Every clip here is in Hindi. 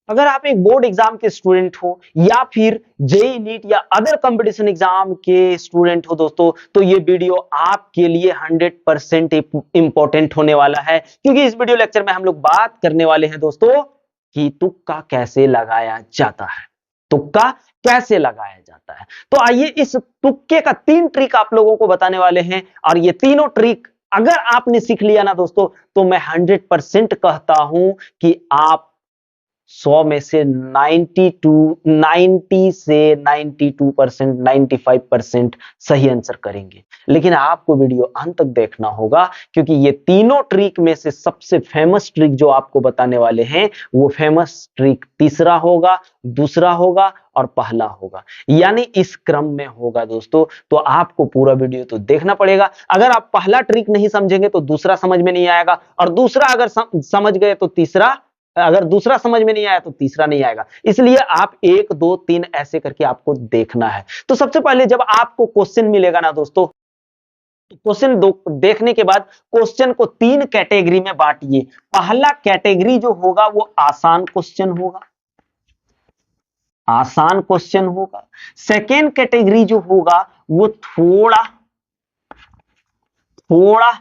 अगर आप एक बोर्ड एग्जाम के स्टूडेंट हो या फिर जेई नीट या अदर कंपटीशन एग्जाम के स्टूडेंट हो दोस्तों, तो ये वीडियो आपके लिए 100% इंपॉर्टेंट होने वाला है, क्योंकि इस वीडियो लेक्चर में हम लोग बात करने वाले हैं दोस्तों कि तुक्का कैसे लगाया जाता है। तुक्का कैसे लगाया जाता है, तो आइए इस तुक्के का 3 ट्रिक आप लोगों को बताने वाले हैं, और ये तीनों ट्रिक अगर आपने सीख लिया ना दोस्तों, तो मैं 100% कहता हूं कि आप 100 में से 90 से 92%, 95% सही आंसर करेंगे। लेकिन आपको वीडियो अंत तक देखना होगा, क्योंकि ये तीनों ट्रिक में से सबसे फेमस ट्रिक जो आपको बताने वाले हैं, वो फेमस ट्रिक तीसरा होगा, दूसरा होगा और पहला होगा, यानी इस क्रम में होगा दोस्तों। तो आपको पूरा वीडियो तो देखना पड़ेगा। अगर आप पहला ट्रिक नहीं समझेंगे तो दूसरा समझ में नहीं आएगा, और दूसरा अगर समझ गए तो तीसरा, अगर दूसरा समझ में नहीं आया तो तीसरा नहीं आएगा। इसलिए आप 1 2 3 ऐसे करके आपको देखना है। तो सबसे पहले जब आपको क्वेश्चन मिलेगा ना दोस्तों, क्वेश्चन देखने के बाद क्वेश्चन को 3 कैटेगरी में बांटिए। पहला कैटेगरी जो होगा वो आसान क्वेश्चन होगा, आसान क्वेश्चन होगा। सेकेंड कैटेगरी जो होगा वो थोड़ा थोड़ा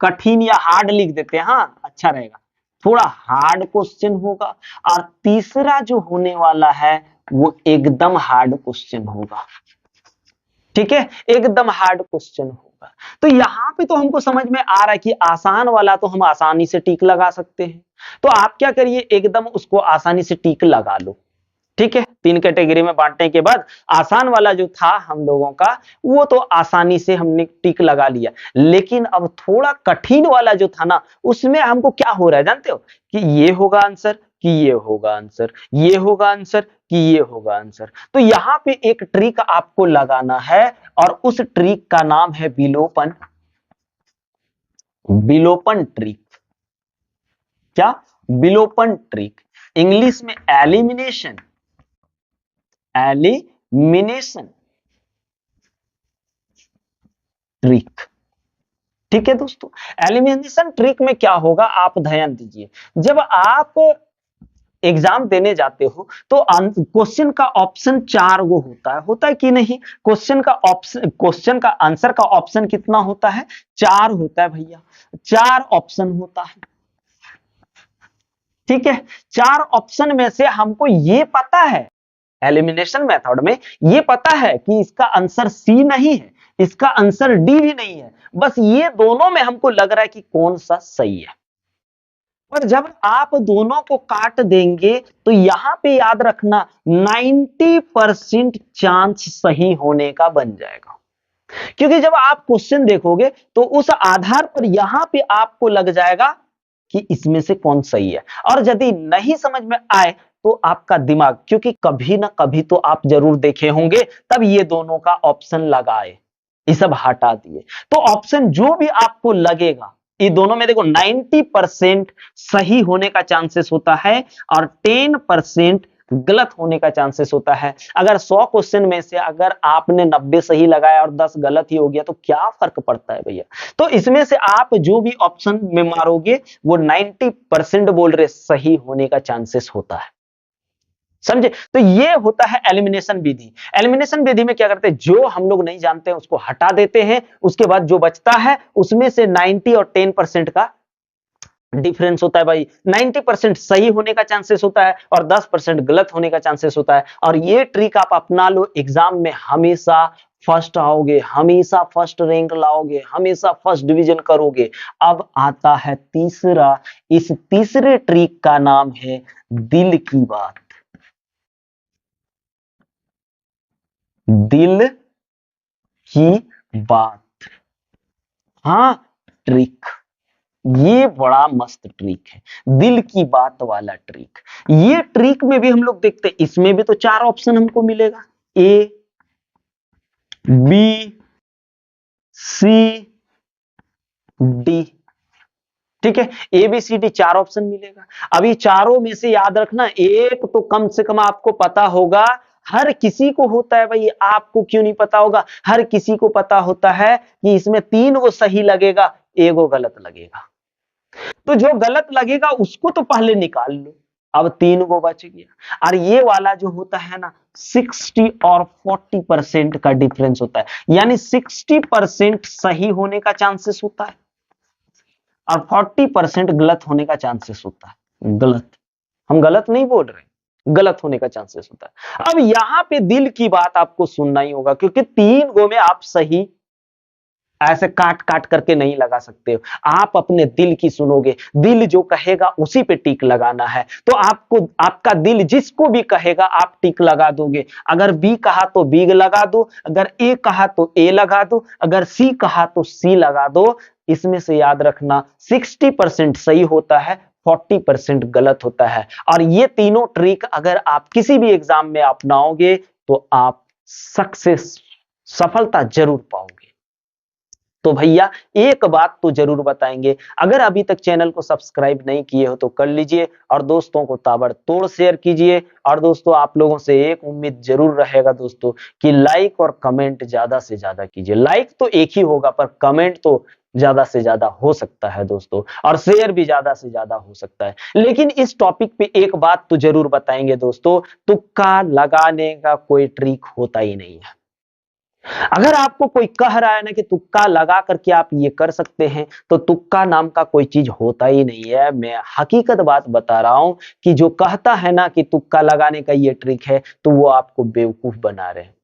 कठिन या हार्ड लिख देते हैं, हाँ अच्छा रहेगा, थोड़ा हार्ड क्वेश्चन होगा। और तीसरा जो होने वाला है वो एकदम हार्ड क्वेश्चन होगा। ठीक है, एकदम हार्ड क्वेश्चन होगा। तो यहां पे तो हमको समझ में आ रहा है कि आसान वाला तो हम आसानी से टिक लगा सकते हैं, तो आप क्या करिए, एकदम उसको आसानी से टिक लगा लो। ठीक है, 3 कैटेगरी में बांटने के बाद आसान वाला जो था हम लोगों का, वो तो आसानी से हमने टिक लगा लिया। लेकिन अब थोड़ा कठिन वाला जो था ना, उसमें हमको क्या हो रहा है जानते हो, कि ये होगा आंसर, कि ये होगा आंसर, ये होगा आंसर, कि ये होगा आंसर। तो यहां पे एक ट्रिक आपको लगाना है, और उस ट्रिक का नाम है विलोपन। विलोपन ट्रिक। क्या? विलोपन ट्रिक। इंग्लिश में एलिमिनेशन, एलिमिनेशन ट्रिक। ठीक है दोस्तों, एलिमिनेशन ट्रिक में क्या होगा, आप ध्यान दीजिए। जब आप एग्जाम देने जाते हो तो क्वेश्चन का ऑप्शन 4 गो होता है कि नहीं? क्वेश्चन का ऑप्शन, क्वेश्चन का आंसर का ऑप्शन कितना होता है? 4 होता है भैया, 4 ऑप्शन होता है। ठीक है, 4 ऑप्शन में से हमको ये पता है, एलिमिनेशन मेथड में ये पता है कि इसका आंसर सी नहीं है, इसका आंसर डी भी नहीं है, बस ये दोनों में हमको लग रहा है कि कौन सा सही है। और जब आप दोनों को काट देंगे तो यहां पे याद रखना 90% चांस सही होने का बन जाएगा, क्योंकि जब आप क्वेश्चन देखोगे तो उस आधार पर यहां पे आपको लग जाएगा कि इसमें से कौन सही है। और यदि नहीं समझ में आए तो आपका दिमाग, क्योंकि कभी ना कभी तो आप जरूर देखे होंगे, तब ये दोनों का ऑप्शन लगाए, ये सब हटा दिए, तो ऑप्शन जो भी आपको लगेगा, ये दोनों में देखो 90% सही होने का चांसेस होता है और 10% गलत होने का चांसेस होता है। अगर 100 क्वेश्चन में से अगर आपने 90 सही लगाया और 10 गलत ही हो गया तो क्या फर्क पड़ता है भैया? तो इसमें से आप जो भी ऑप्शन में मारोगे वो 90% बोल रहे सही होने का चांसेस होता है, समझे? तो ये होता है एलिमिनेशन विधि। एलिमिनेशन विधि में क्या करते हैं, जो हम लोग नहीं जानते हैं उसको हटा देते हैं, उसके बाद जो बचता है उसमें से 90 और 10% का डिफरेंस होता है भाई। 90% सही होने का चांसेस होता है और 10% गलत होने का चांसेस होता है। और ये ट्रिक आप अपना लो, एग्जाम में हमेशा फर्स्ट आओगे, हमेशा फर्स्ट रैंक लाओगे, हमेशा फर्स्ट डिवीजन करोगे। अब आता है तीसरा, इस तीसरे ट्रिक का नाम है दिल की बात। दिल की बात, हाँ ट्रिक, ये बड़ा मस्त ट्रिक है, दिल की बात वाला ट्रिक। ये ट्रिक में भी हम लोग देखते हैं, इसमें भी तो 4 ऑप्शन हमको मिलेगा, ए बी सी डी। ठीक है, A B C D 4 option मिलेगा। अब ये चारों में से याद रखना, एक तो कम से कम आपको पता होगा, हर किसी को होता है भाई, आपको क्यों नहीं पता होगा, हर किसी को पता होता है कि इसमें 3 गो सही लगेगा, 1 गो गलत लगेगा। तो जो गलत लगेगा उसको तो पहले निकाल लो, अब 3 गो बच गया। और ये वाला जो होता है ना 60 और 40% का डिफरेंस होता है, यानी 60% सही होने का चांसेस होता है और 40% गलत होने का चांसेस होता है। गलत, हम गलत नहीं बोल रहे, गलत होने का चांसेस होता है। अब यहां पे दिल की बात आपको सुनना ही होगा, क्योंकि 3 गो में आप सही ऐसे काट काट करके नहीं लगा सकते हो। आप अपने दिल की सुनोगे, दिल जो कहेगा उसी पे टिक लगाना है। तो आपको आपका दिल जिसको भी कहेगा आप टिक लगा दोगे। अगर बी कहा तो बी लगा दो, अगर ए कहा तो ए लगा दो, अगर सी कहा तो सी लगा दो। इसमें से याद रखना 60% सही होता है, 40% गलत होता है। और ये तीनों ट्रिक अगर आप किसी भी एग्जाम में अपनाओगे तो आप सक्सेस, सफलता जरूर पाओगे। तो भैया एक बात तो जरूर बताएंगे, अगर अभी तक चैनल को सब्सक्राइब नहीं किए हो तो कर लीजिए और दोस्तों को ताबड़तोड़ शेयर कीजिए। और दोस्तों आप लोगों से एक उम्मीद जरूर रहेगा दोस्तों कि लाइक और कमेंट ज्यादा से ज्यादा कीजिए। लाइक तो एक ही होगा पर कमेंट तो ज्यादा से ज्यादा हो सकता है दोस्तों, और शेयर भी ज्यादा से ज्यादा हो सकता है। लेकिन इस टॉपिक पे एक बात तो जरूर बताएंगे दोस्तों, तुक्का लगाने का कोई ट्रिक होता ही नहीं है। अगर आपको कोई कह रहा है ना कि तुक्का लगा करके आप ये कर सकते हैं, तो तुक्का नाम का कोई चीज होता ही नहीं है। मैं हकीकत बात बता रहा हूं कि जो कहता है ना कि तुक्का लगाने का ये ट्रिक है, तो वो आपको बेवकूफ बना रहे हैं।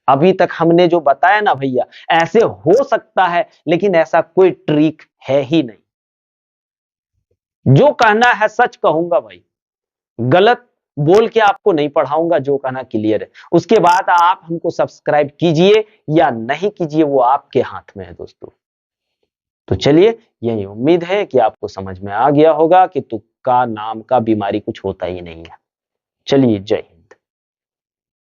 अभी तक हमने जो बताया ना भैया, ऐसे हो सकता है लेकिन ऐसा कोई ट्रिक है ही नहीं। जो कहना है सच कहूंगा भाई, गलत बोल के आपको नहीं पढ़ाऊंगा, जो कहना क्लियर है। उसके बाद आप हमको सब्सक्राइब कीजिए या नहीं कीजिए वो आपके हाथ में है दोस्तों। तो चलिए, यही उम्मीद है कि आपको समझ में आ गया होगा कि तुक्का नाम का बीमारी कुछ होता ही नहीं है। चलिए, जय हिंद।